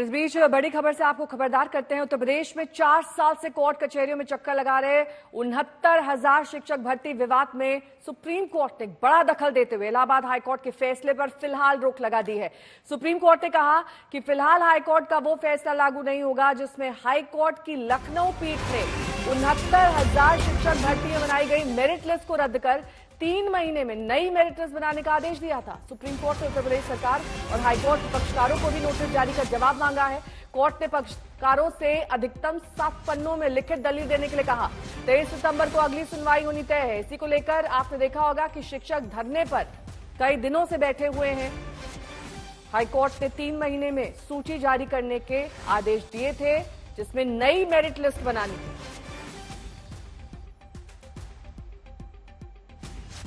इस बीच बड़ी खबर से आपको खबरदार करते हैं। उत्तर प्रदेश में 4 साल से कोर्ट कचहरियों में चक्कर लगा रहे 69,000 शिक्षक भर्ती विवाद में सुप्रीम कोर्ट ने बड़ा दखल देते हुए इलाहाबाद हाईकोर्ट के फैसले पर फिलहाल रोक लगा दी है। सुप्रीम कोर्ट ने कहा कि फिलहाल हाईकोर्ट का वो फैसला लागू नहीं होगा जिसमें हाईकोर्ट की लखनऊ पीठ ने 69,000 शिक्षक भर्ती में बनाई गई मेरिट लिस्ट को रद्द कर 3 महीने में नई मेरिट लिस्ट बनाने का आदेश दिया था। सुप्रीम कोर्ट ने उत्तर प्रदेश सरकार और हाईकोर्ट के पक्षकारों को भी नोटिस जारी कर जवाब मांगा है। कोर्ट ने पक्षकारों से अधिकतम 7 पन्नों में लिखित दलील देने के लिए कहा। 23 सितंबर को अगली सुनवाई होनी तय है। इसी को लेकर आपने देखा होगा कि शिक्षक धरने पर कई दिनों से बैठे हुए हैं। हाईकोर्ट ने 3 महीने में सूची जारी करने के आदेश दिए थे जिसमें नई मेरिट लिस्ट बनानी थी।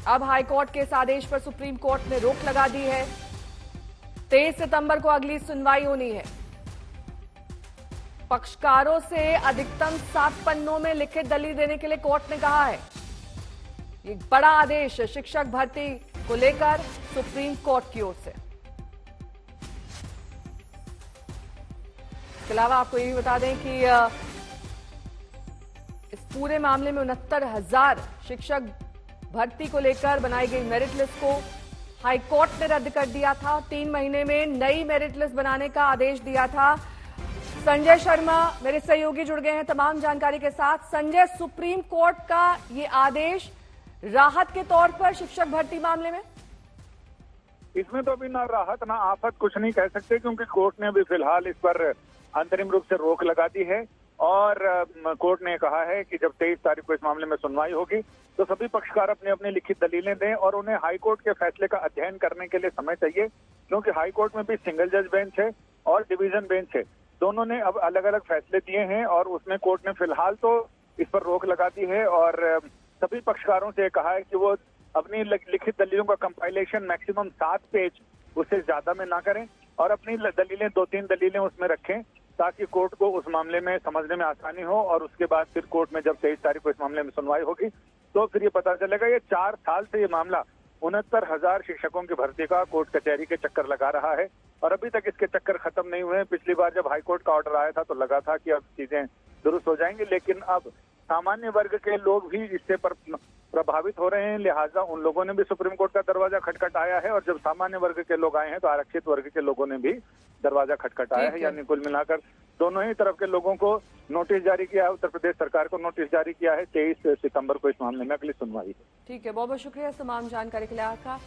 अब हाईकोर्ट के इस आदेश पर सुप्रीम कोर्ट ने रोक लगा दी है। 23 सितंबर को अगली सुनवाई होनी है। पक्षकारों से अधिकतम 7 पन्नों में लिखित दलील देने के लिए कोर्ट ने कहा है। ये बड़ा आदेश शिक्षक भर्ती को लेकर सुप्रीम कोर्ट की ओर से। इसके अलावा आपको ये भी बता दें कि इस पूरे मामले में 69,000 शिक्षक भर्ती को लेकर बनाई गई मेरिट लिस्ट को हाईकोर्ट ने रद्द कर दिया था। 3 महीने में नई मेरिट लिस्ट बनाने का आदेश दिया था। संजय शर्मा मेरे सहयोगी जुड़ गए हैं तमाम जानकारी के साथ। संजय, सुप्रीम कोर्ट का ये आदेश राहत के तौर पर शिक्षक भर्ती मामले में? इसमें तो अभी ना राहत ना आफत कुछ नहीं कह सकते, क्योंकि कोर्ट ने अभी फिलहाल इस पर अंतरिम रूप से रोक लगा दी है और कोर्ट ने कहा है कि जब 23 तारीख को इस मामले में सुनवाई होगी तो सभी पक्षकार अपने अपने लिखित दलीलें दें और उन्हें हाईकोर्ट के फैसले का अध्ययन करने के लिए समय चाहिए, क्योंकि हाईकोर्ट में भी सिंगल जज बेंच है और डिवीजन बेंच है। दोनों ने अब अलग अलग फैसले दिए हैं और उसमें कोर्ट ने फिलहाल तो इस पर रोक लगा दी है और सभी पक्षकारों से कहा है कि वो अपनी लिखित दलीलों का कंपाइलेशन मैक्सिमम 7 पेज उससे ज्यादा में ना करें और अपनी दलीलें 2-3 दलीलें उसमें रखें ताकि कोर्ट को उस मामले में समझने में आसानी हो। और उसके बाद फिर कोर्ट में जब 23 तारीख को इस मामले में सुनवाई होगी तो फिर ये पता चलेगा। ये 4 साल से ये मामला 69,000 शिक्षकों की भर्ती का कोर्ट कचहरी के चक्कर लगा रहा है और अभी तक इसके चक्कर खत्म नहीं हुए हैं। पिछली बार जब हाईकोर्ट का ऑर्डर आया था तो लगा था कि अब चीजें दुरुस्त हो जाएंगी, लेकिन अब सामान्य वर्ग के लोग भी इससे प्रभावित हो रहे हैं, लिहाजा उन लोगों ने भी सुप्रीम कोर्ट का दरवाजा खटखटाया है और जब सामान्य वर्ग के लोग आए हैं तो आरक्षित वर्ग के लोगों ने भी दरवाजा खटखटाया है। यानी कुल मिलाकर दोनों ही तरफ के लोगों को नोटिस जारी किया है। उत्तर प्रदेश सरकार को नोटिस जारी किया है। 23 सितंबर को इस मामले में अगली सुनवाई है। ठीक है, बहुत बहुत शुक्रिया तमाम जानकारी के लिए आपका।